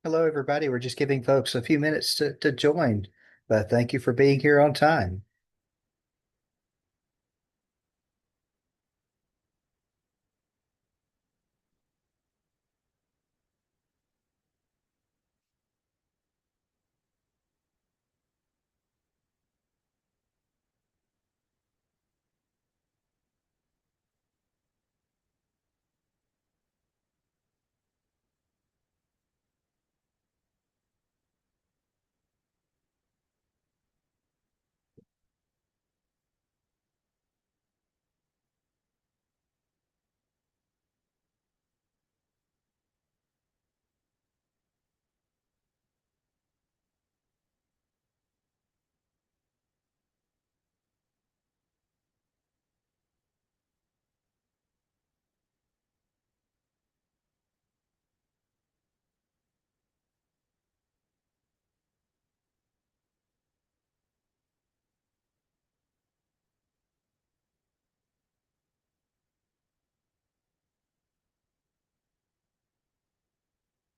Hello, everybody. We're just giving folks a few minutes to join, but thank you for being here on time.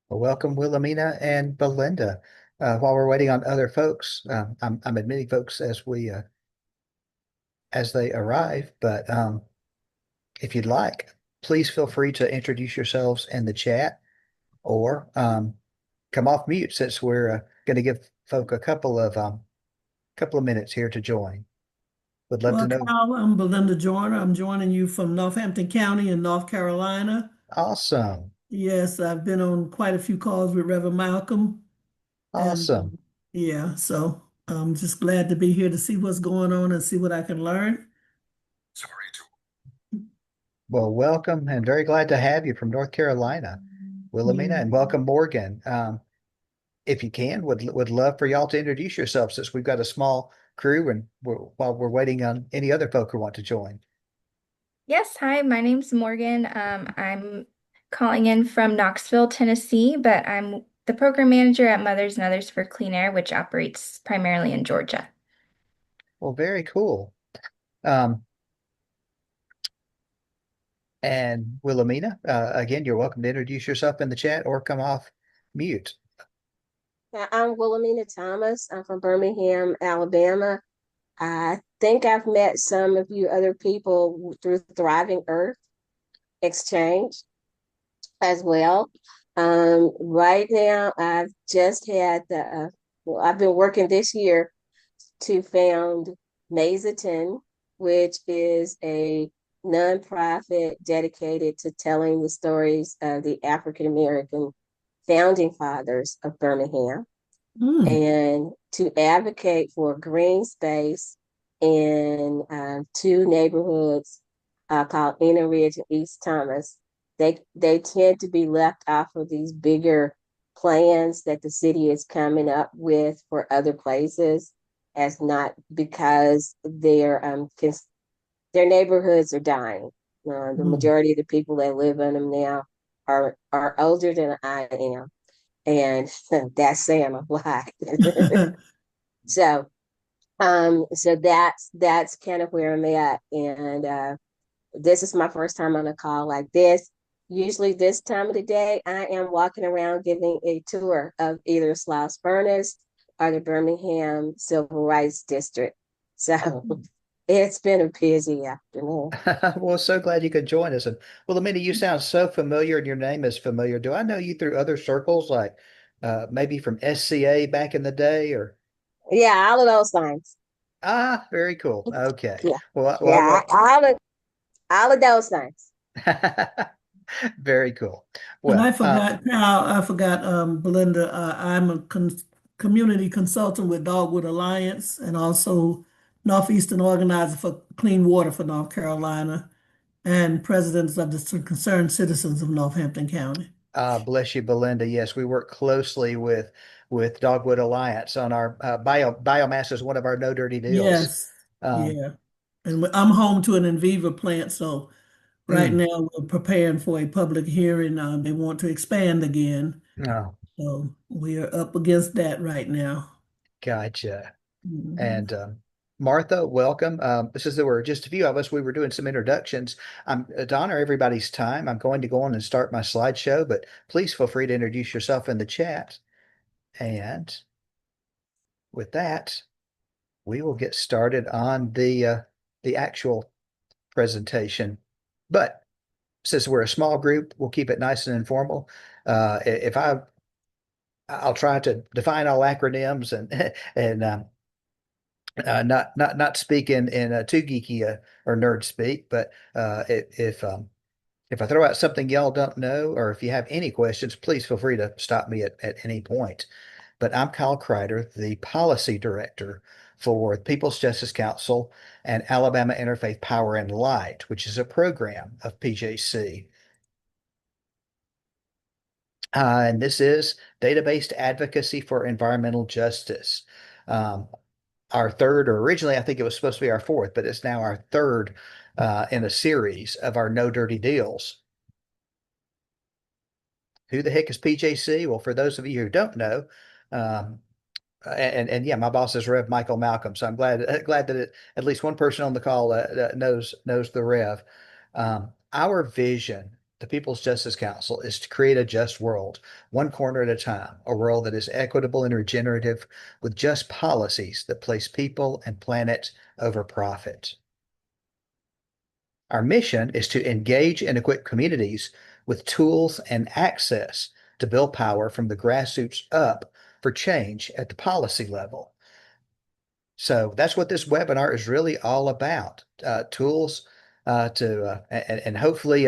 Well, welcome, Wilhelmina and Belinda. While we're waiting on other folks, I'm admitting folks as they arrive, but if you'd like, please feel free to introduce yourselves in the chat or come off mute since we're going to give folk a couple of minutes here to join. Would love to Well, know. Kyle, I'm Belinda Joyner. I'm joining you from Northampton County in North Carolina. Awesome, Yes, I've been on quite a few calls with Reverend Malcolm, and awesome. yeah, so I'm just glad to be here to see what's going on and see what I can learn. Well, welcome and very glad to have you from North Carolina, Wilhelmina, Yeah. and welcome Morgan. If you can, would love for y'all to introduce yourselves since we've got a small crew and while we're waiting on any other folk who want to join. Yes, hi, my name's Morgan. I'm calling in from Knoxville, Tennessee, but I'm the program manager at Mothers and Others for Clean Air, which operates primarily in Georgia. Well, very cool. Um, and Wilhelmina, again, you're welcome to introduce yourself in the chat or come off mute. I'm Wilhelmina Thomas. I'm from Birmingham, Alabama. I think I've met some of you other people through Thriving Earth Exchange as well. Right now, I've just had well, I've been working this year to found Mazatin, which is a nonprofit dedicated to telling the stories of the African American founding fathers of Birmingham Mm. and to advocate for green space in two neighborhoods called Inner Ridge and East Thomas. They tend to be left off of these bigger plans that the city is coming up with for other places, as not because their neighborhoods are dying. The Mm. majority of the people that live in them now are older than I am, and that's saying a lot. So so that's kind of where I'm at. And this is my first time on a call like this. Usually this time of the day, I am walking around giving a tour of either Slough Furnace or the Birmingham Civil Rights District. So it's been a busy afternoon. Well, so glad you could join us. And Wilhelmina, you sound so familiar and your name is familiar. Do I know you through other circles, like maybe from SCA back in the day or? Yeah, all of those things. Ah, very cool. Okay. Yeah. Well, Yeah, all of those things. very cool. And I Well, forgot, Kyle, I forgot, Belinda, I'm a community consultant with Dogwood Alliance and also Northeastern Organizer for Clean Water for North Carolina and presidents of the Concerned Citizens of Northampton County. bless you, Belinda. Yes, we work closely with Dogwood Alliance on our biomass is one of our no dirty deals. Yes, Um, yeah. And I'm home to an Inviva plant, so right mm, now we're preparing for a public hearing. They want to expand again, oh, so we are up against that right now. gotcha. Mhm. And Martha, welcome. There were just a few of us. We were doing some introductions. To honor everybody's time, I'm going to go on and start my slideshow, but please feel free to introduce yourself in the chat. And with that, we will get started on the actual presentation. But since we're a small group, we'll keep it nice and informal. If I'll try to define all acronyms and and not speak in too geeky or nerd speak, but if I throw out something y'all don't know, or if you have any questions, please feel free to stop me at any point. But I'm Kyle Crider, the policy director for the People's Justice Council and Alabama Interfaith Power and Light, which is a program of PJC. And this is data-based advocacy for environmental justice. Our third, or originally I think it was supposed to be our fourth, but it's now our third in a series of our No Dirty Deals. Who the heck is PJC? Well, for those of you who don't know, um, and yeah, my boss is Rev Michael Malcolm, so I'm glad that at least one person on the call knows the Rev. Our vision, the People's Justice Council, is to create a just world, one corner at a time, a world that is equitable and regenerative, with just policies that place people and planet over profit. Our mission is to engage and equip communities with tools and access to build power from the grassroots up for change at the policy level. So that's what this webinar is really all about. Tools and hopefully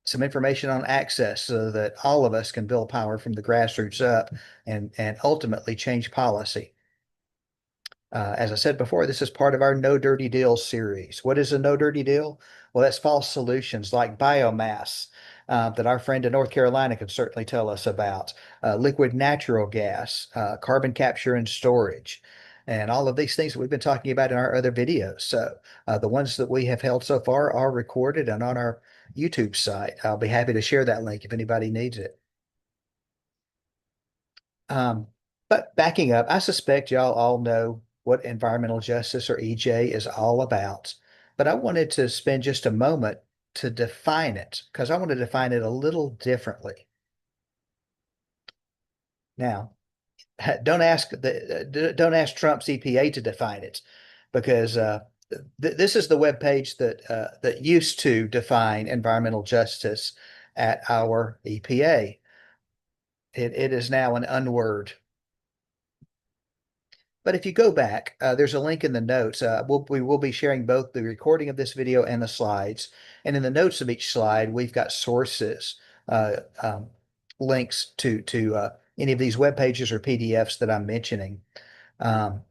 some information on access so that all of us can build power from the grassroots up and ultimately change policy. As I said before, this is part of our No Dirty Deals series. What is a no dirty deal? Well, that's false solutions like biomass that our friend in North Carolina can certainly tell us about, liquid natural gas, carbon capture and storage, and all of these things that we've been talking about in our other videos. So the ones that we have held so far are recorded and on our YouTube site. I'll be happy to share that link if anybody needs it. Um, but backing up, I suspect y'all all know what environmental justice or EJ is all about. But I wanted to spend just a moment to define it because I want to define it a little differently. Now, don't ask Trump's EPA to define it because this is the web page that used to define environmental justice at our EPA. It is now an unword. But if you go back, there's a link in the notes. We will be sharing both the recording of this video and the slides. And in the notes of each slide, we've got sources, uh, um, links to any of these web pages or PDFs that I'm mentioning. Um,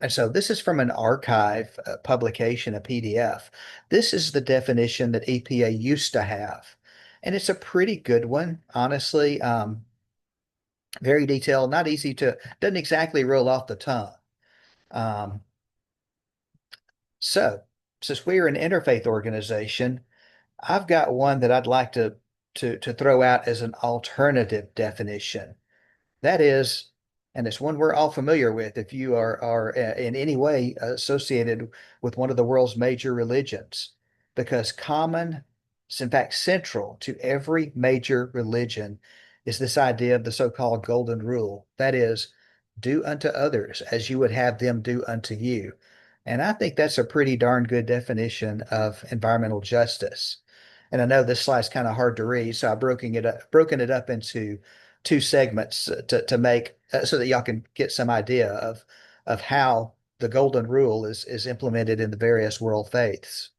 and so this is from an archive publication, a PDF. This is the definition that EPA used to have. And it's a pretty good one, honestly. Very detailed, not easy doesn't exactly roll off the tongue. Um, so, since we're an interfaith organization, I've got one that I'd like to throw out as an alternative definition. That is, and it's one we're all familiar with if you are in any way associated with one of the world's major religions, because common, in fact, central to every major religion is this idea of the so-called golden rule. That is, do unto others as you would have them do unto you. And I think that's a pretty darn good definition of environmental justice. And I know this slide's kind of hard to read, so I've broken it up into two segments to make so that y'all can get some idea of how the golden rule is implemented in the various world faiths.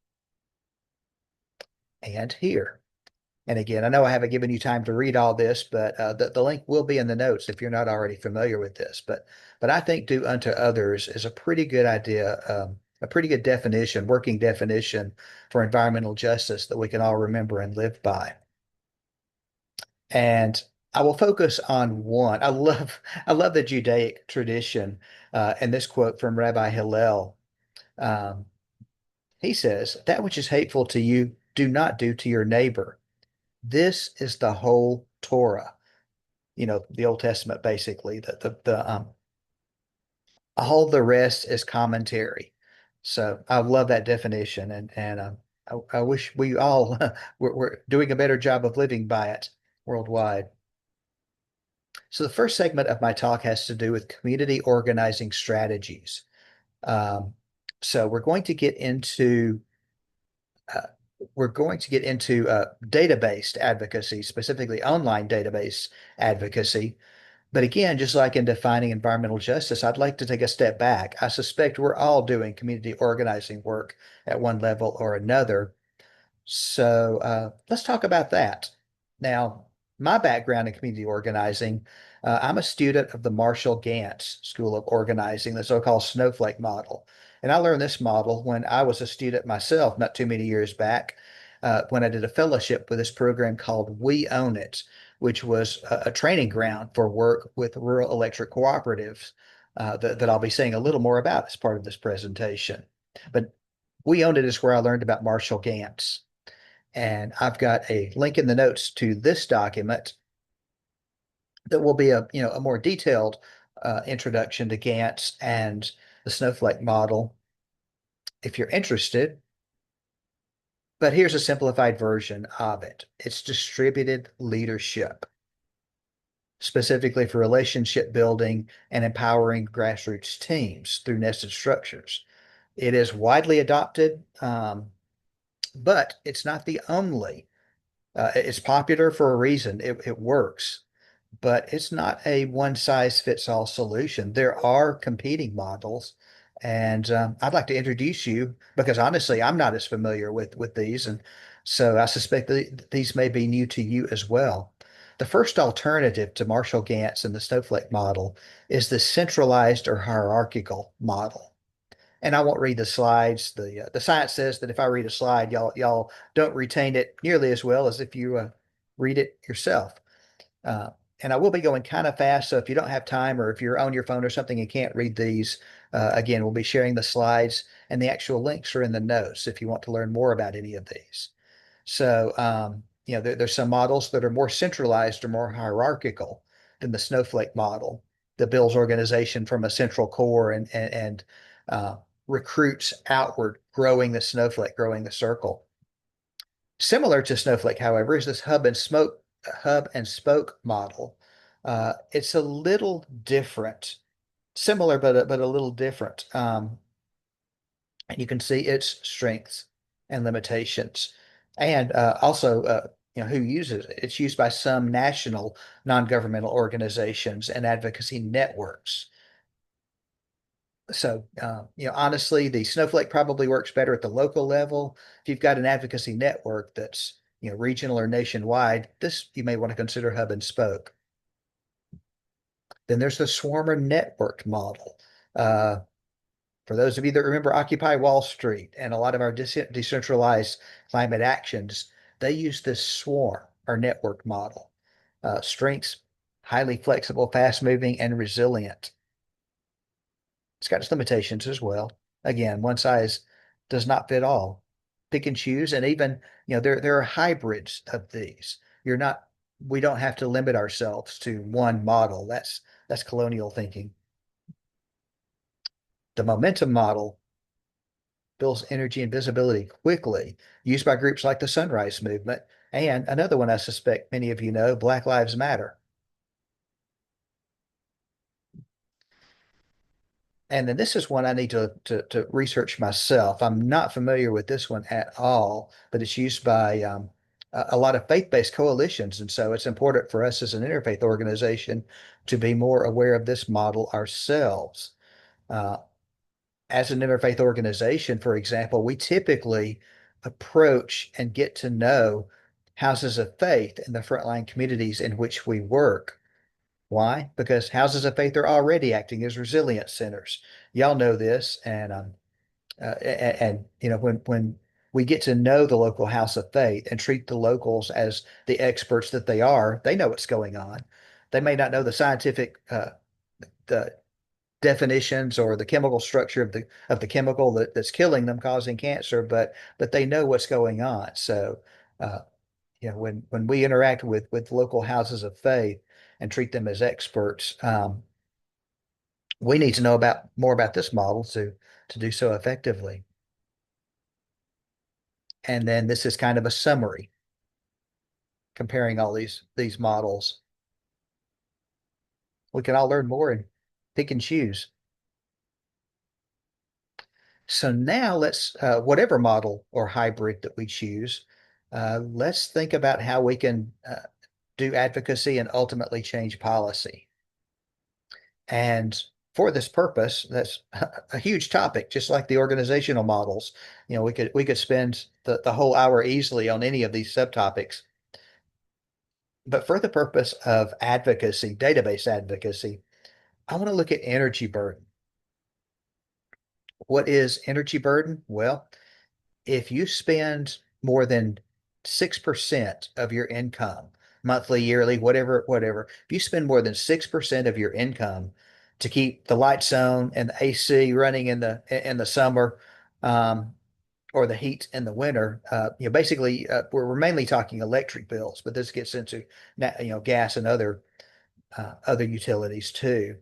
And here. And again, I know I haven't given you time to read all this, but the link will be in the notes if you're not already familiar with this. But I think do unto others is a pretty good idea, a pretty good definition, working definition for environmental justice that we can all remember and live by. And I will focus on one. I love the Judaic tradition, and this quote from Rabbi Hillel. Um, he says, "That which is hateful to you, do not do to your neighbor. This is the whole Torah." You know, the Old Testament, basically. All the rest is commentary. So I love that definition, and I wish we all we're doing a better job of living by it worldwide. So the first segment of my talk has to do with community organizing strategies. Um, so uh, we're going to get into database advocacy, specifically online database advocacy. But again, just like in defining environmental justice, I'd like to take a step back. I suspect we're all doing community organizing work at one level or another. So let's talk about that. Now, my background in community organizing, I'm a student of the Marshall Gantz School of Organizing, the so-called snowflake model. And I learned this model when I was a student myself, not too many years back, when I did a fellowship with this program called We Own It, which was a training ground for work with rural electric cooperatives that I'll be saying a little more about as part of this presentation. But We Own It is where I learned about Marshall Gantz. And I've got a link in the notes to this document that will be a more detailed introduction to Gantz and the snowflake model if you're interested. But here's a simplified version of it. It's distributed leadership, specifically for relationship building and empowering grassroots teams through nested structures. It is widely adopted, but it's not the only. It's popular for a reason. It works, but it's not a one size fits all solution. There are competing models, and I'd like to introduce you because honestly, I'm not as familiar with these, and so I suspect that these may be new to you as well. The first alternative to Marshall Gantz and the snowflake model is the centralized or hierarchical model. And I won't read the slides. The science says that if I read a slide, y'all don't retain it nearly as well as if you read it yourself. Uh, and I will be going kind of fast, so if you don't have time or if you're on your phone or something and can't read these, again, we'll be sharing the slides and the actual links are in the notes if you want to learn more about any of these. So, there's some models that are more centralized or more hierarchical than the snowflake model that builds organization from a central core and uh, recruits outward, growing the snowflake, growing the circle. Similar to snowflake, however, is this hub and spoke model. It's a little different, similar, but a little different. And you can see its strengths and limitations. And also, who uses it? It's used by some national non-governmental organizations and advocacy networks. So, honestly, the Snowflake probably works better at the local level. If you've got an advocacy network that's, regional or nationwide, this you may want to consider hub and spoke. Then there's the swarmer network model. Uh, For those of you that remember Occupy Wall Street and a lot of our decentralized climate actions, they use this swarm or network model. Strengths, highly flexible, fast moving, and resilient. It's got its limitations as well. Again, one size does not fit all. Pick and choose, and even, there are hybrids of these. We don't have to limit ourselves to one model. That's colonial thinking. The momentum model builds energy and visibility quickly, used by groups like the Sunrise Movement, and another one I suspect many of you know, Black Lives Matter. And then this is one I need to research myself. I'm not familiar with this one at all, but it's used by a lot of faith-based coalitions. And so it's important for us as an interfaith organization to be more aware of this model ourselves. Uh, as an interfaith organization, for example, we typically approach and get to know houses of faith in the frontline communities in which we work. Why? Because houses of faith are already acting as resilience centers. Y'all know this, and when we get to know the local house of faith and treat the locals as the experts that they are, they know what's going on. They may not know the scientific the definitions or the chemical structure of the chemical that's killing them, causing cancer, but they know what's going on. So, uh, when we interact with local houses of faith and treat them as experts, We need to know about more about this model to do so effectively. And then this is kind of a summary comparing all these models. We can all learn more and pick and choose. So now let's, whatever model or hybrid that we choose, let's think about how we can do advocacy and ultimately change policy. And for this purpose, that's a huge topic, just like the organizational models. You know, we could spend the whole hour easily on any of these subtopics. But for the purpose of advocacy, database advocacy, I want to look at energy burden. What is energy burden? Well, if you spend more than 6% of your income, monthly, yearly, whatever, if you spend more than 6% of your income to keep the lights on and the AC running in the summer, or the heat in the winter, basically, we're mainly talking electric bills, but this gets into gas and other utilities too.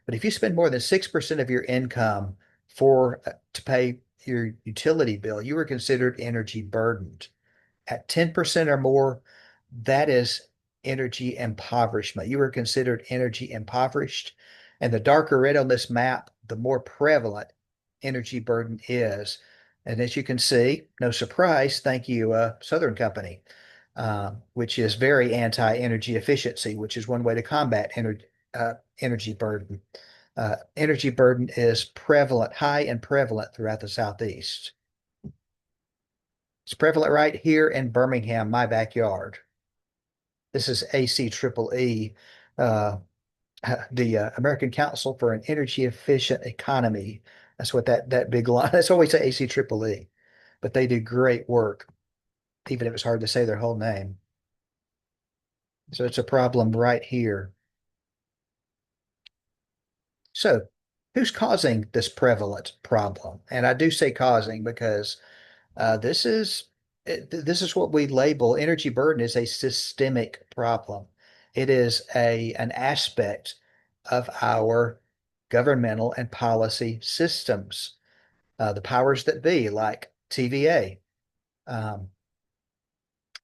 But if you spend more than 6% of your income to pay your utility bill, you are considered energy burdened. At 10% or more, that is energy impoverishment. You are considered energy impoverished. And the darker red on this map, the more prevalent energy burden is. And as you can see, no surprise, thank you, Southern Company, which is very anti-energy efficiency, which is one way to combat energy burden. Energy burden is prevalent, high and prevalent throughout the Southeast. It's prevalent right here in Birmingham, my backyard. This is ACEEE, uh, the American Council for an Energy Efficient Economy. That's what that big line. That's always say ACEEE, but they do great work, even if it's hard to say their whole name. So it's a problem right here. So who's causing this prevalent problem? And I do say causing because this is what we label energy burden is a systemic problem. It is an aspect of our governmental and policy systems. The powers that be, like TVA. Um,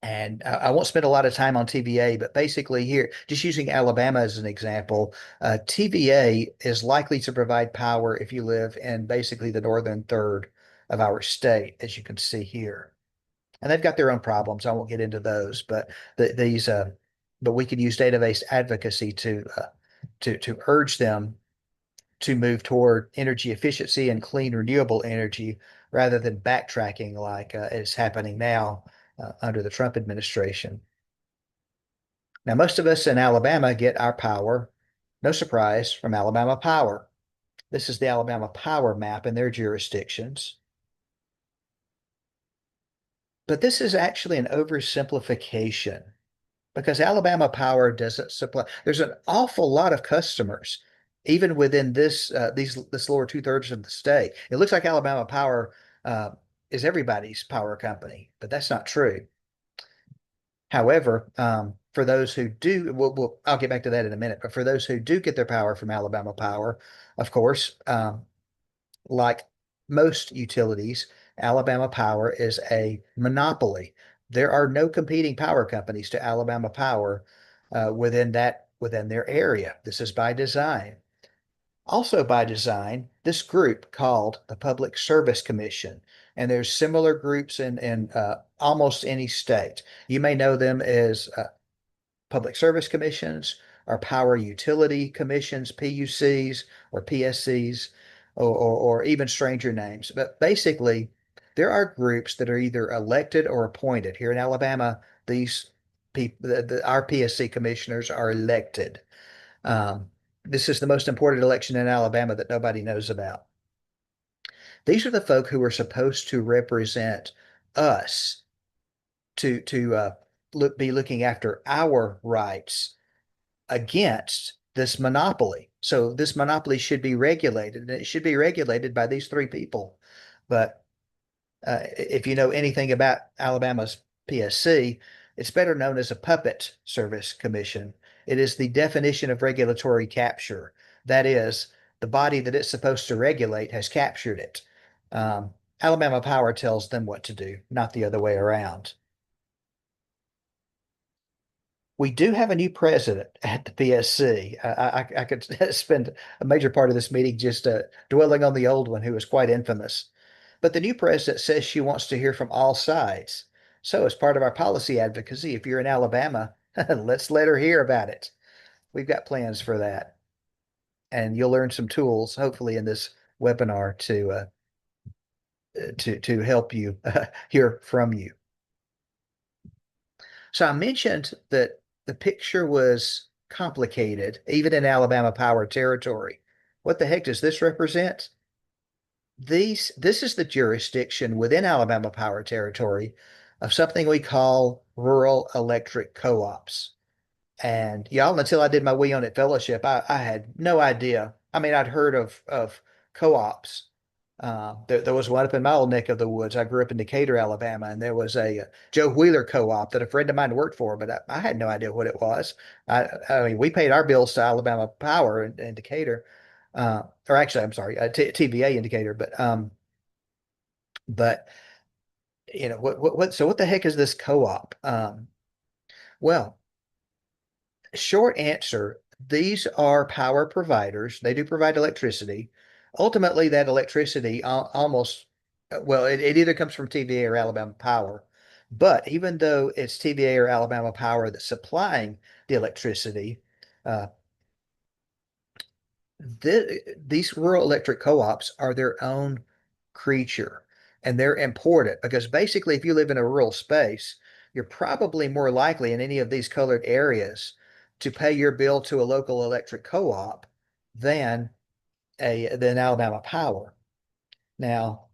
and I won't spend a lot of time on TVA, but basically here, just using Alabama as an example, TVA is likely to provide power if you live in basically the northern third of our state, as you can see here. And they've got their own problems. I won't get into those, but but we could use database advocacy to urge them to move toward energy efficiency and clean renewable energy rather than backtracking like is happening now under the Trump administration. Now, most of us in Alabama get our power, no surprise, from Alabama Power. This is the Alabama Power map in their jurisdictions. But this is actually an oversimplification because Alabama Power doesn't supply. There's an awful lot of customers, even within this lower two-thirds of the state. It looks like Alabama Power uh, is everybody's power company, but that's not true. However, for those who do, I'll get back to that in a minute. But for those who do get their power from Alabama Power, of course, like most utilities, Alabama Power is a monopoly. There are no competing power companies to Alabama Power within their area. This is by design. Also by design, this group called the Public Service Commission, and there's similar groups in almost any state. You may know them as public service commissions or power utility commissions, PUCs or PSCs, or even stranger names. But basically, there are groups that are either elected or appointed. Here in Alabama, these people, our PSC commissioners are elected. Um, this is the most important election in Alabama that nobody knows about. These are the folk who are supposed to represent us to be looking after our rights against this monopoly. So this monopoly should be regulated, and it should be regulated by these three people. But if you know anything about Alabama's PSC, it's better known as a puppet service commission. It is the definition of regulatory capture. That is, the body that it's supposed to regulate has captured it. Alabama Power tells them what to do, not the other way around. We do have a new president at the PSC. I could spend a major part of this meeting just dwelling on the old one, who was quite infamous. But the new president says she wants to hear from all sides. So, as part of our policy advocacy, if you're in Alabama, let's let her hear about it. We've got plans for that. And you'll learn some tools, hopefully, in this webinar to help you hear from you. So I mentioned that the picture was complicated, even in Alabama Power territory. What the heck does this represent? This is the jurisdiction within Alabama Power territory of something we call rural electric co-ops. And y'all, until I did my We Own It fellowship, I had no idea. I mean, I'd heard of co-ops. There was one up in my old neck of the woods. I grew up in Decatur, Alabama, and there was a Joe Wheeler co-op that a friend of mine worked for, but I had no idea what it was. I mean, we paid our bills to Alabama Power in Decatur, or actually, I'm sorry, TVA in Decatur, but so what the heck is this co-op? Well, short answer, these are power providers. They do provide electricity. Ultimately, that electricity almost, well, it either comes from TVA or Alabama Power. But even though it's TVA or Alabama Power that's supplying the electricity, uh, these rural electric co-ops are their own creature. And they're important because basically, if you live in a rural space, you're probably more likely in any of these colored areas to pay your bill to a local electric co-op than than Alabama Power. Now,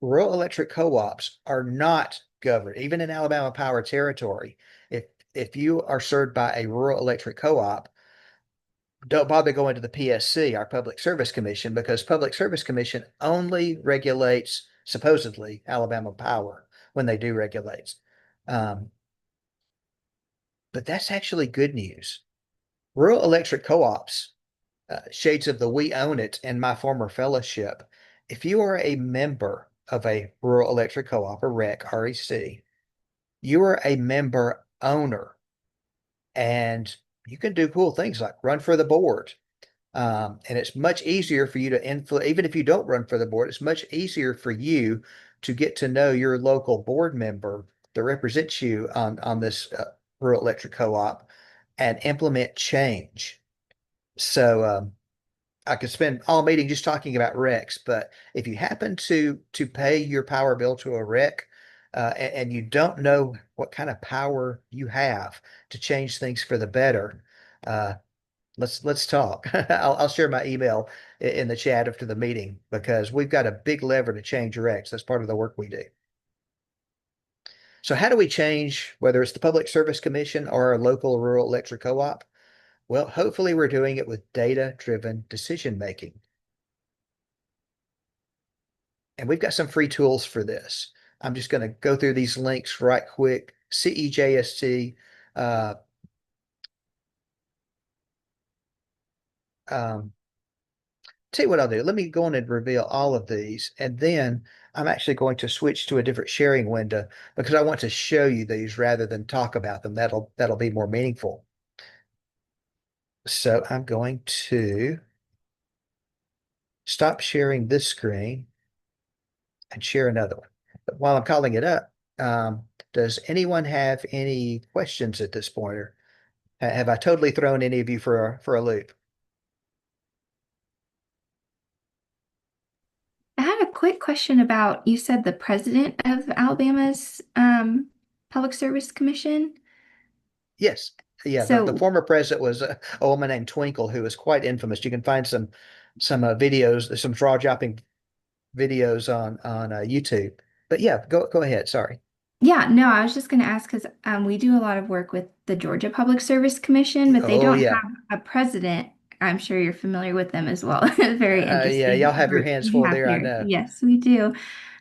rural electric co-ops are not governed, even in Alabama Power territory. If you are served by a rural electric co-op, don't bother going to the PSC, our Public Service Commission, because Public Service Commission only regulates supposedly Alabama Power when they do regulate. Um, but that's actually good news. Rural electric co-ops, shades of the We Own It and my former fellowship. If you are a member of a rural electric co-op, or REC, you are a member owner, and you can do cool things like run for the board. And it's much easier for you to influence, even if you don't run for the board, it's much easier for you to get to know your local board member that represents you on this rural electric co-op and implement change. So I could spend all meeting just talking about RECs, but if you happen to pay your power bill to a REC, and you don't know what kind of power you have to change things for the better, uh, let's talk. I'll share my email in the chat after the meeting because we've got a big lever to change RECs. That's part of the work we do. So how do we change, whether it's the Public Service Commission or our local rural electric co-op? Well, hopefully we're doing it with data-driven decision making. And we've got some free tools for this. I'm just going to go through these links right quick. CEJST, uh, um, tell you what I'll do. Let me go on and reveal all of these, and then I'm actually going to switch to a different sharing window because I want to show you these rather than talk about them. That'll be more meaningful. So I'm going to stop sharing this screen and share another one. But while I'm calling it up, does anyone have any questions at this point, or have I totally thrown any of you for a loop? I had a quick question about, you said the president of Alabama's Public Service Commission. Yes. Yeah, the So, former president was a woman named Twinkle who was quite infamous. You can find some videos, some jaw-dropping videos on YouTube. But yeah, go ahead. Sorry. yeah, no, I was just going to ask because we do a lot of work with the Georgia Public Service Commission, but they Oh don't yeah. have a president. I'm sure you're familiar with them as well. Very Yeah, y'all interesting have your group hands we full have there, I here. know. Yes, we do.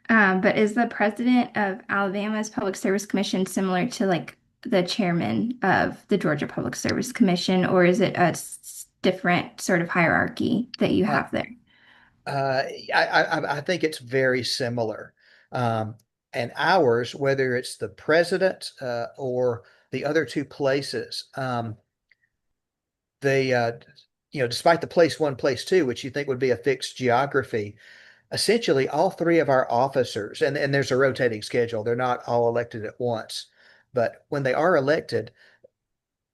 But is the president of Alabama's Public Service Commission similar to like the chairman of the Georgia Public Service Commission, or is it different sort of hierarchy that you Uh, have there? I think it's very similar. Um, and ours, whether it's the president or the other two places, they, despite the place one, place two, which you think would be a fixed geography, essentially all three of our officers, and there's a rotating schedule, they're not all elected at once. But when they are elected,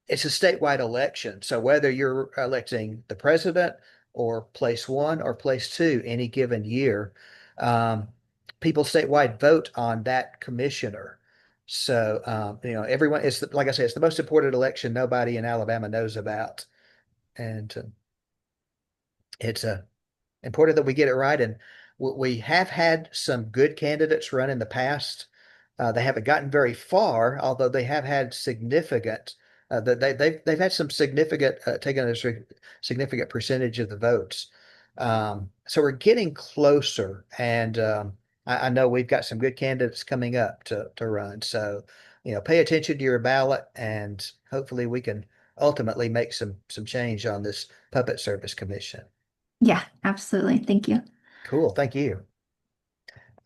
it's a statewide election. So whether you're electing the president or place one or place two any given year, um, people statewide vote on that commissioner. So everyone, like I said, it's the most important election nobody in Alabama knows about, and it's important that we get it right. And we have had some good candidates run in the past. They haven't gotten very far, although they have had significant. They've had some significant taken a significant percentage of the votes. So we're getting closer, and I know we've got some good candidates coming up to run. So pay attention to your ballot, and hopefully we can ultimately make some change on this Puppet Service Commission. Yeah, absolutely. Thank you. Cool. Thank you.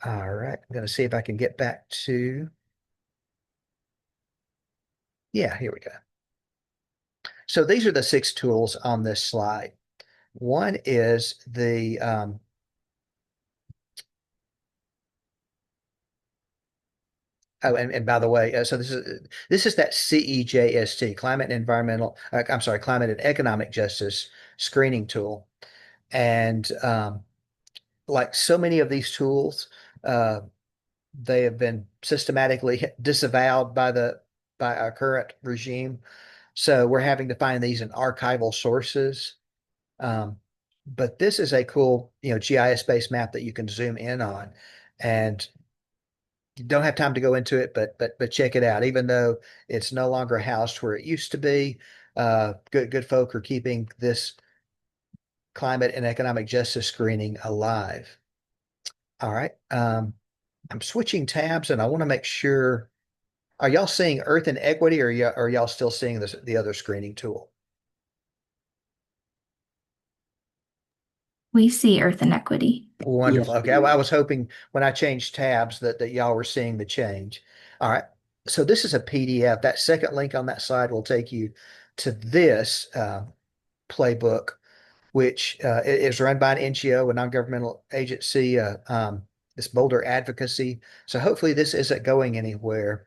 All right. I'm going to see if I can get back to, yeah, here we go. So these are the 6 tools on this slide. One is oh, and by the way, so this is that CEJST, Climate and Environmental, I'm sorry, Climate and Economic Justice Screening Tool. And like so many of these tools, uh, they have been systematically disavowed by our current regime. So we're having to find these in archival sources. Um, but this is a cool, GIS-based map that you can zoom in on, and you don't have time to go into it, but check it out. Even though it's no longer housed where it used to be, good folk are keeping this climate and economic justice screening alive. All right. I'm switching tabs, and I want to make sure. Are y'all seeing Earth and Equity, or are y'all still seeing the other screening tool? We see Earth inequity. Wonderful. Yes, Okay. I was hoping when I changed tabs that y'all were seeing the change. All right. So this is a PDF. That second link on that slide will take you to this playbook, which is run by an NGO, a non-governmental agency, this Boulder Advocacy. So hopefully this isn't going anywhere.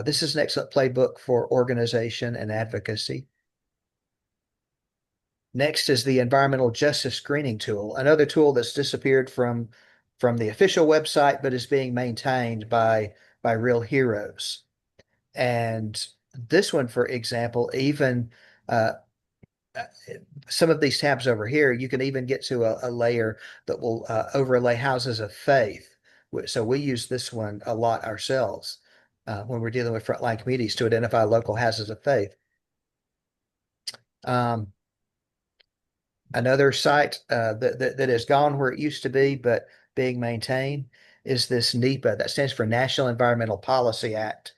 This is an excellent playbook for organization and advocacy. Next is the environmental justice screening tool, another tool that's disappeared from the official website, but is being maintained by real heroes. And this one, for example, even uh, some of these tabs over here, you can even get to a layer that will overlay houses of faith. So we use this one a lot ourselves when we're dealing with frontline communities to identify local houses of faith. Another site that has gone where it used to be, but being maintained, is this NEPA. That stands for National Environmental Policy Act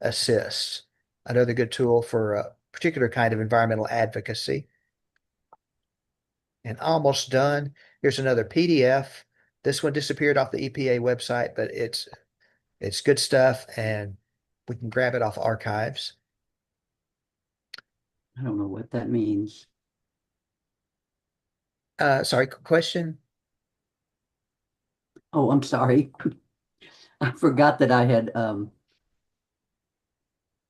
Assist. Another good tool for a particular kind of environmental advocacy. And almost done. Here's another PDF. This one disappeared off the EPA website, but it's good stuff, and we can grab it off archives. I don't know what that means. Sorry, question? Oh, I'm sorry. I forgot that I had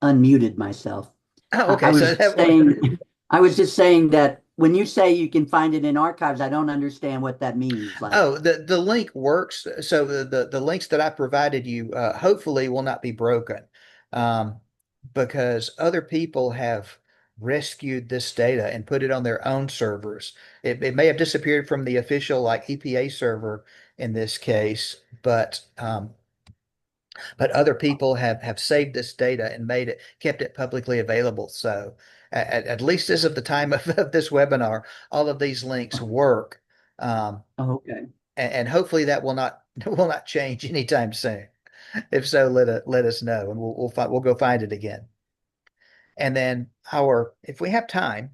unmuted myself. Oh, I okay. was So just saying, I was just saying that when you say you can find it in archives, I don't understand what that means. Like, oh, the link works. So the links that I provided you hopefully will not be broken, um, because other people have rescued this data and put it on their own servers. It may have disappeared from the official like EPA server in this case, but other people have saved this data and kept it publicly available. So at least as of the time of this webinar, all of these links work. oh, okay. And hopefully that will not will not change anytime soon. If so, let us know, and we'll go find it again. And then if we have time,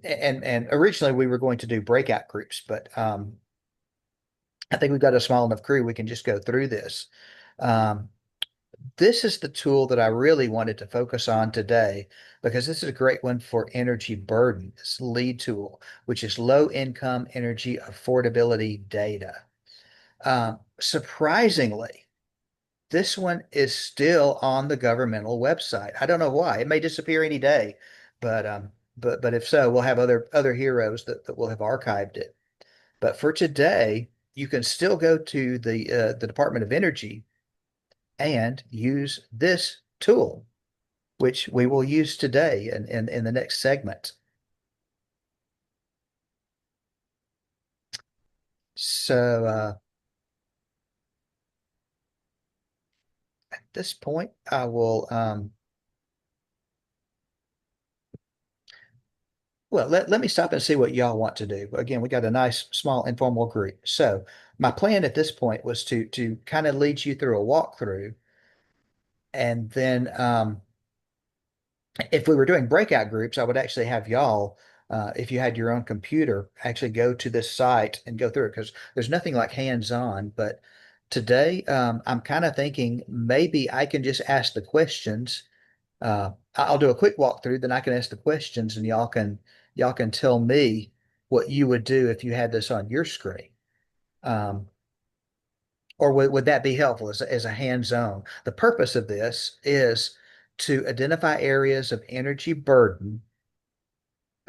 and originally we were going to do breakout groups, but I think we've got a small enough crew we can just go through this. Um, this is the tool that I really wanted to focus on today because this is a great one for energy burden. This lead tool, which is low income energy affordability data. Surprisingly, this one is still on the governmental website. I don't know why. It may disappear any day, but but if so, we'll have other heroes that will have archived it. But for today, you can still go to the Department of Energy and use this tool, which we will use today in the next segment. So at this point, I will well, let me stop and see what y'all want to do. Again, we got a nice small informal group. So my plan at this point was to kind of lead you through a walkthrough, and then if we were doing breakout groups, I would actually have y'all, if you had your own computer, actually go to this site and go through it because there's nothing like hands-on. But today, I'm kind of thinking maybe I can just ask the questions. I'll do a quick walkthrough, then I can ask the questions, and y'all can tell me what you would do if you had this on your screen. Um, or would that be helpful as a hands-on? The purpose of this is to identify areas of energy burden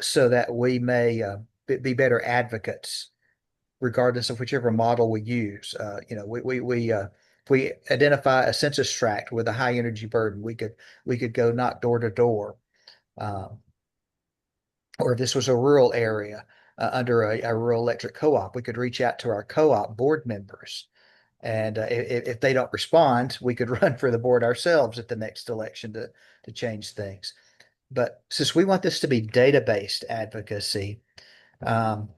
so that we may be better advocates, regardless of whichever model we use. If we identify a census tract with a high energy burden, we could go knock door to door. Um, or if this was a rural area under a rural electric co-op, we could reach out to our co-op board members. And if they don't respond, we could run for the board ourselves at the next election to change things. But since we want this to be data-based advocacy, um,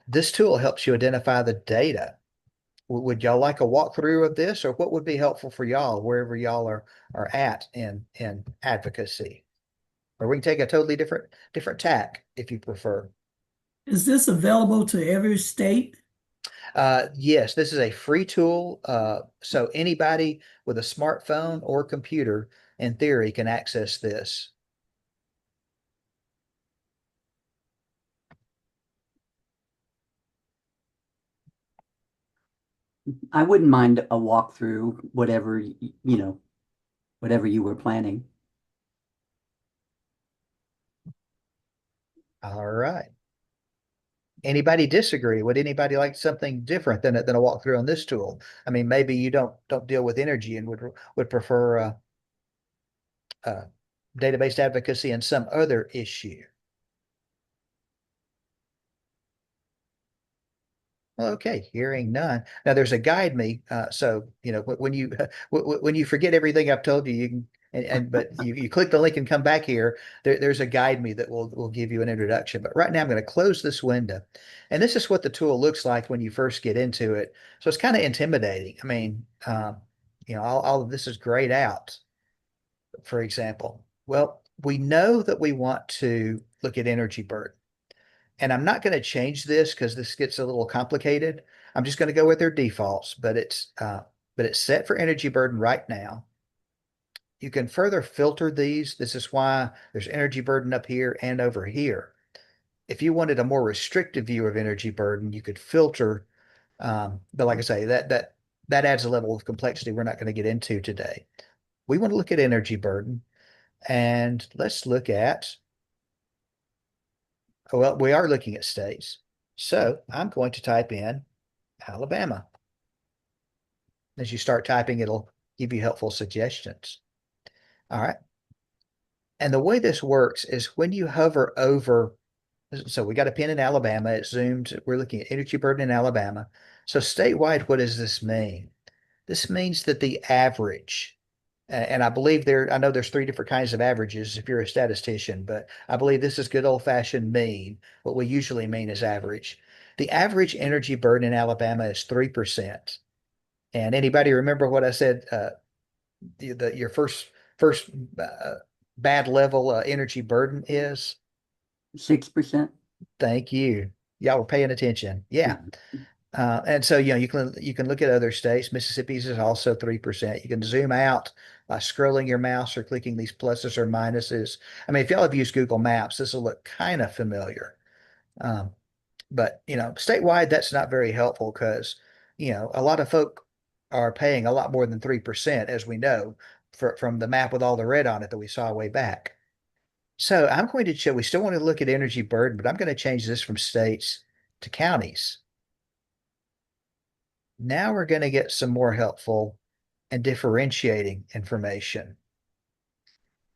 this tool helps you identify the data. Would y'all like a walkthrough of this, or what would be helpful for y'all wherever y'all are at in advocacy? Or we can take a totally different tack if you prefer. Is this available to every state? Yes, this is a free tool, so anybody with a smartphone or computer, in theory, can access this. I wouldn't mind a walkthrough, whatever, whatever you were planning. All right. Anybody disagree? Would anybody like something different than a walkthrough on this tool? I mean, maybe you don't deal with energy and would prefer uh, database advocacy and some other issue. Well, okay, hearing none. Now there's a guide me. So when you when you forget everything I've told you, you can but you click the link and come back here. There's a guide me that will give you an introduction. But right now I'm going to close this window, and this is what the tool looks like when you first get into it. So it's kind of intimidating. I mean, all of this is grayed out, for example. Well, we know that we want to look at energy burden. And I'm not going to change this because this gets a little complicated. I'm just going to go with their defaults, but it's set for energy burden right now. You can further filter these. This is why there's energy burden up here and over here. If you wanted a more restrictive view of energy burden, you could filter. But like I say, that adds a level of complexity we're not going to get into today. We want to look at energy burden, and let's look at. Well, we are looking at states. So I'm going to type in Alabama. As you start typing, it'll give you helpful suggestions. All right. And the way this works is when you hover over, so we got a pin in Alabama, it zoomed, we're looking at energy burden in Alabama. So statewide, what does this mean? This means that the average, and I know there's three different kinds of averages if you're a statistician, but I believe this is good old-fashioned mean. What we usually mean is average. The average energy burden in Alabama is 3%. And anybody remember what I said? Your first bad level energy burden is? 6%. Thank you. Y'all were paying attention. Yeah. And so, you can look at other states. Mississippi's is also 3%. You can zoom out by scrolling your mouse or clicking these pluses or minuses. I mean, if y'all have used Google Maps, this will look kind of familiar. Um, but statewide, that's not very helpful because, a lot of folk are paying a lot more than 3%, as we know, from the map with all the red on it that we saw way back. So I'm going to show, we still want to look at energy burden, but I'm going to change this from states to counties. Now we're going to get some more helpful and differentiating information.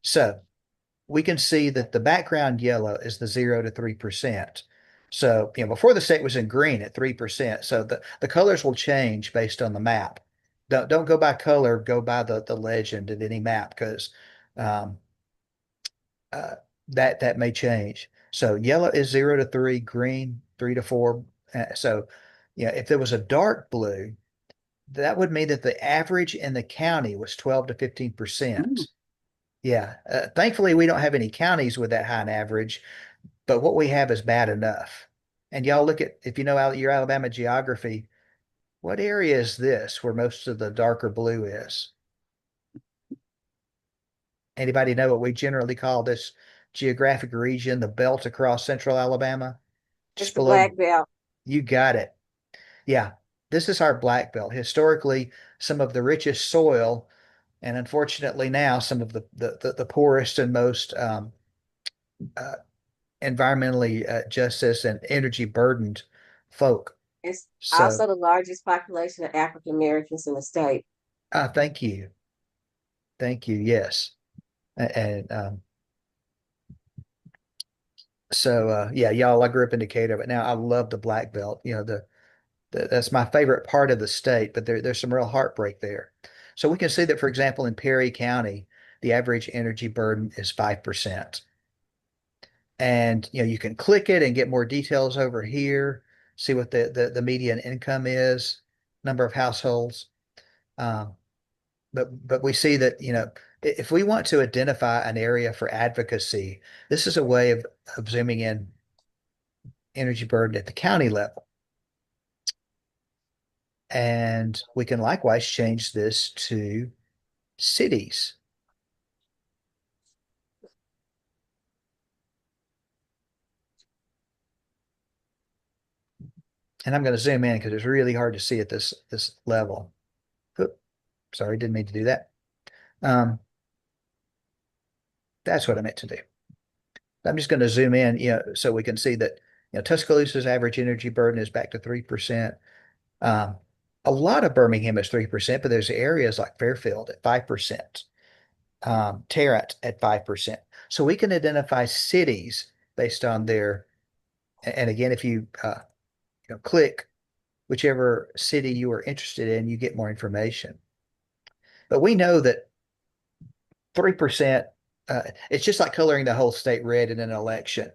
So we can see that the background yellow is the 0 to 3%. So, before the state was in green at 3%. So the colors will change based on the map. Don't go by color, go by the legend in any map because um, uh, that may change. So yellow is 0 to 3, green 3 to 4. So, if there was a dark blue, that would mean that the average in the county was 12 to 15%. Yeah. Thankfully, we don't have any counties with that high an average, but what we have is bad enough. And y'all look at, if you know your Alabama geography, what area is this where most of the darker blue is? Anybody know what we generally call this geographic region, the belt across central Alabama? It's Just the below, black belt. you got it. Yeah. This is our black belt. Historically, some of the richest soil, and unfortunately now some of the poorest and most uh, environmentally justice and energy burdened folk. It's So, also the largest population of African Americans in the state. thank you. Thank you. Yes. And so, yeah, y'all, I grew up in Decatur, but now I love the Black Belt. That's my favorite part of the state, but there's some real heartbreak there. So we can see that, for example, in Perry County, the average energy burden is 5%. And you can click it and get more details over here, see what the median income is, number of households. Um, but we see that, if we want to identify an area for advocacy, this is a way of zooming in energy burden at the county level. And we can likewise change this to cities. And I'm going to zoom in because it's really hard to see at this level. Oop, sorry, didn't mean to do that. Um, that's what I meant to do. I'm just going to zoom in, so we can see that, Tuscaloosa's average energy burden is back to 3%. Um, a lot of Birmingham is 3%, but there's areas like Fairfield at 5%, Tarrant at 5%. So we can identify cities based on their, and again, if you, click whichever city you are interested in, you get more information. But we know that 3%, it's just like coloring the whole state red in an election.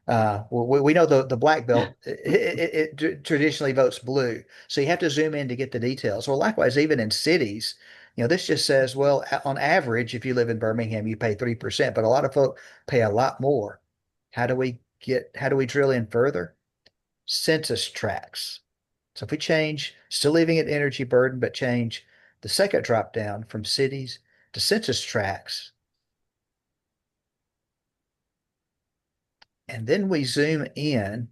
We know the black belt, it traditionally votes blue. So you have to zoom in to get the details. Well, likewise, even in cities, this just says, well, on average, if you live in Birmingham, you pay 3%, but a lot of folk pay a lot more. How do we drill in further? Census tracts. So if we change, still leaving it energy burden, but change the second drop down from cities to census tracts, and then we zoom in.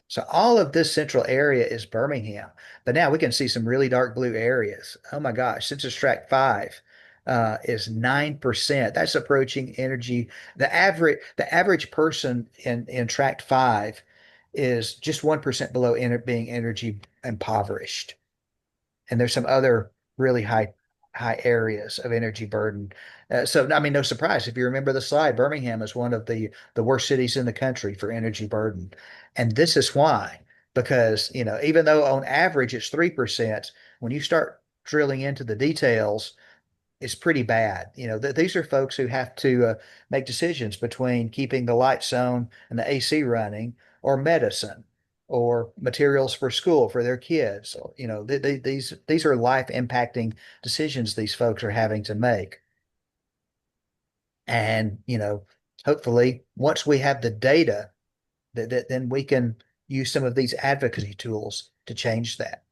So all of this central area is Birmingham, but now we can see some really dark blue areas. Oh my gosh, Census Tract 5 is 9%. That's approaching energy. The average person in Tract 5 is just 1% below being energy impoverished. And there's some other really high areas of energy burden. So I mean, no surprise if you remember the slide. Birmingham is one of the worst cities in the country for energy burden, and this is why. Because even though on average it's 3%, when you start drilling into the details, it's pretty bad. These are folks who have to make decisions between keeping the lights on and the AC running, or medicine, or materials for school for their kids. These are life impacting decisions these folks are having to make. And hopefully, once we have the data then we can use some of these advocacy tools to change that.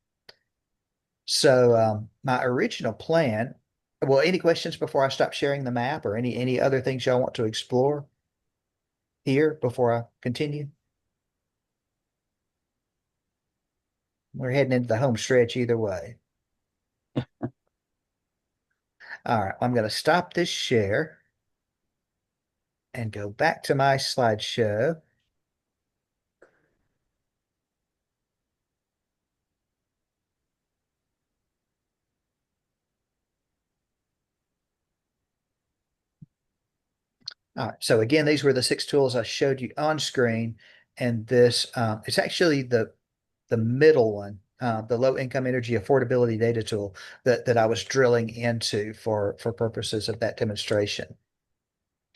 So my original plan, well, any questions before I stop sharing the map or any other things y'all want to explore here before I continue? We're heading into the home stretch either way. All right, I'm going to stop this share and go back to my slideshow. All right, so again, these were the 6 tools I showed you on screen, and this it's actually the middle one, the low income energy affordability data tool that I was drilling into for purposes of that demonstration.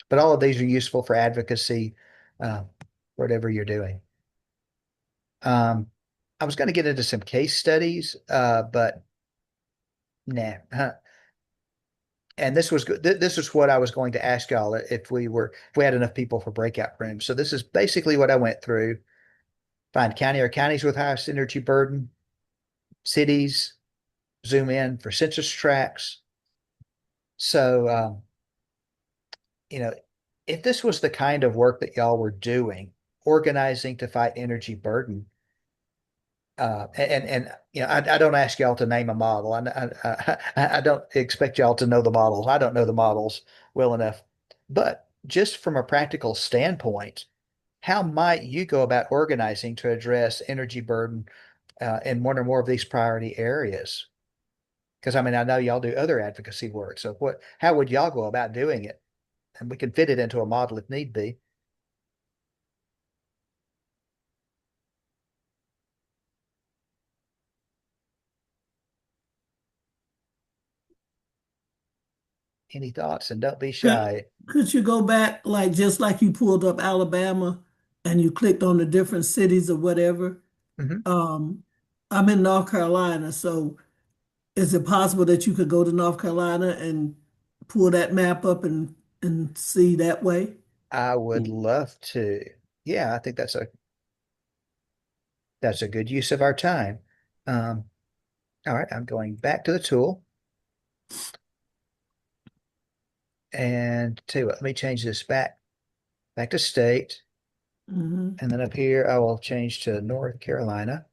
But all of these are useful for advocacy, uh, whatever you're doing. Um, I was going to get into some case studies, but nah. And this was good. This is what I was going to ask y'all if we had enough people for breakout rooms. So this is basically what I went through. Find county or counties with highest energy burden, cities, zoom in for census tracts. So, you know, if this was the kind of work that y'all were doing, organizing to fight energy burden, and you know, I don't ask y'all to name a model. I don't expect y'all to know the models. I don't know the models well enough. But just from a practical standpoint, how might you go about organizing to address energy burden in one or more of these priority areas? Because I mean, I know y'all do other advocacy work. So how would y'all go about doing it? And we can fit it into a model if need be. Any thoughts? And don't be Could, shy. could you go back, like just like you pulled up Alabama and you clicked on the different cities or whatever? Mhm. Um, I'm in North Carolina, so is it possible that you could go to North Carolina and pull that map up and see that way? I would Mm. love to. Yeah, I think that's a good use of our time. Um, all right, I'm going back to the tool and tell you what, let me change this back to state. Hmm. And then up here, I will change to North Carolina.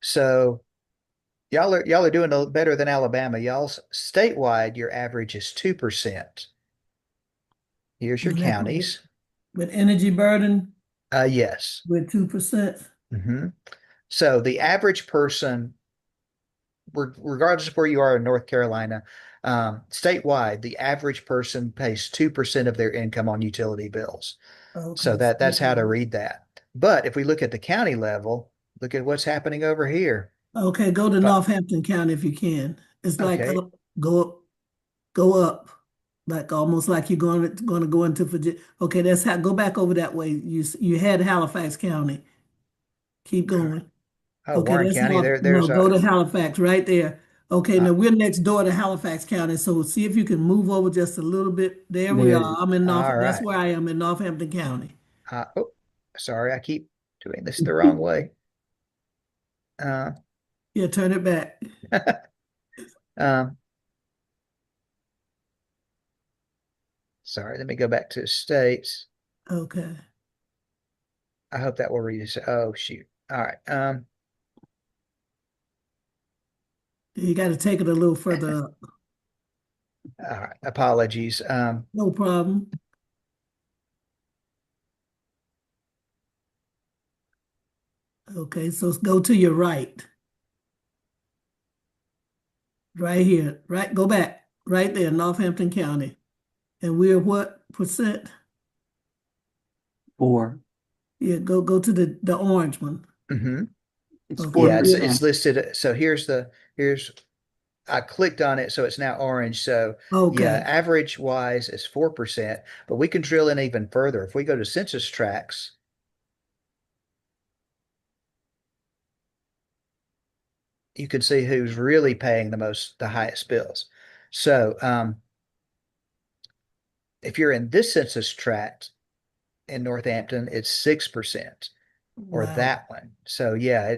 So y'all are doing a little better than Alabama. Y'all's statewide, your average is 2%. Here's your And that's counties. with energy burden Yes. with 2%. Hmm. So the average person, regardless of where you are in North Carolina, statewide, the average person pays 2% of their income on utility bills. So Okay. that's how to read that. But if we look at the county level, look at what's happening over here. Okay, go to But Northampton County if you can. It's like okay, up, go up, like almost like you're going to go into Virginia. Okay, that's how. Go back over that way. You had Halifax County. Keep going. oh, Okay, Warren that's County, North. there's No, go a to Halifax right there. Okay, uh, now we're next door to Halifax County. So see if you can move over just a little bit. There we There it are. is. I'm in North. all That's right. where I am in Northampton County. Oh, sorry, I keep doing this the wrong way. Uh, Yeah, turn it back. um, sorry, let me go back to states. Okay. I hope that will read this. Oh, shoot. All right. You got to take it a little further up. All right. Apologies. No problem. Okay, so go to your right. Right here. Right, go back. Right there, Northampton County. And we're what percent? 4. Yeah, go to the orange one. mhm. It's Okay, Yeah, we're it's 4%. listed. So here's I clicked on it, so it's now orange. So yeah, okay. average wise is 4%, but we can drill in even further. If we go to census tracts, you can see who's really paying the highest bills. So if you're in this census tract in Northampton, it's 6%, or Wow. that one. So yeah,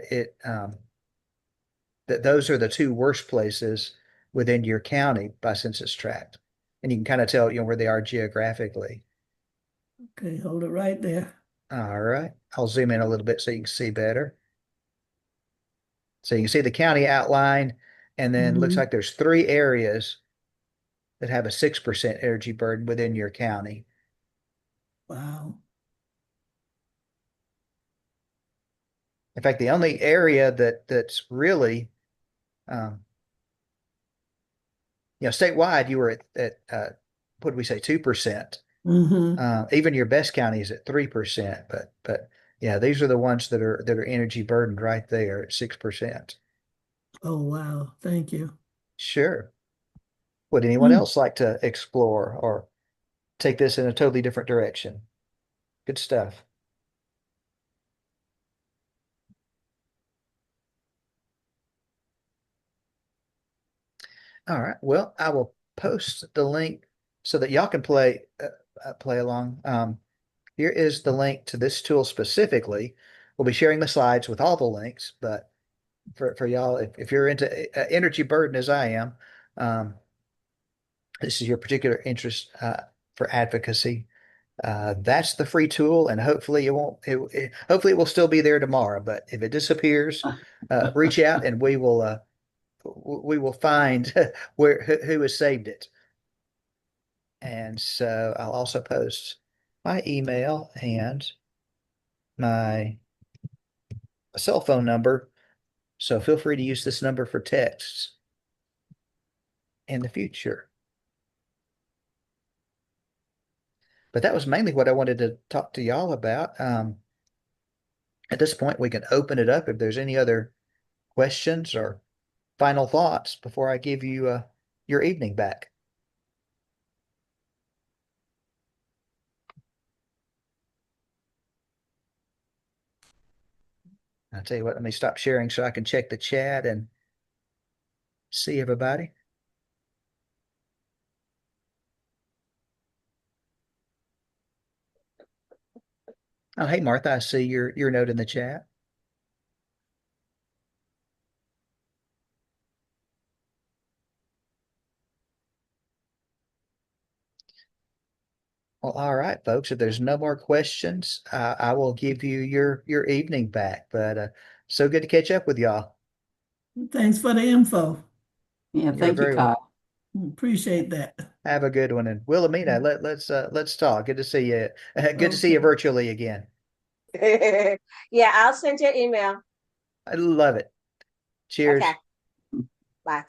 those are the two worst places within your county by census tract. And you can kind of tell, where they are geographically. Okay, hold it right there. All right. I'll zoom in a little bit so you can see better. So you can see the county outline, and then looks Mhm. like there's 3 areas that have a 6% energy burden within your county. Wow. In fact, the only area that's really, um, statewide, you were at what did we say, 2%. Hmm. Even your best county is at 3%, but yeah, these are the ones that are energy burdened right there at 6%. Oh, wow. Thank you. Sure. Would anyone Mm. else like to explore or take this in a totally different direction? Good stuff. All right. Well, I will post the link so that y'all can play along. Here is the link to this tool specifically. We'll be sharing the slides with all the links, but for y'all, if you're into energy burden as I am, um, this is your particular interest for advocacy. That's the free tool, and hopefully it won't. Hopefully it will still be there tomorrow. But if it disappears, reach out and we will find who has saved it. And so I'll also post my email and my cell phone number. So feel free to use this number for texts in the future. But that was mainly what I wanted to talk to y'all about. At this point, we can open it up if there's any other questions or final thoughts before I give you your evening back. I'll tell you what, let me stop sharing so I can check the chat and see everybody. Oh, hey, Martha, I see your note in the chat. Well, all right, folks, if there's no more questions, I will give you your evening back. But so good to catch up with y'all. Thanks for the info. Yeah, You're thank you, very Kyle. Appreciate that. Have a good one. And Wilhelmina, let's talk. Good to see you. Good to see you Okay. virtually again. Yeah, I'll send you an email. I love it. Okay. Cheers. Bye.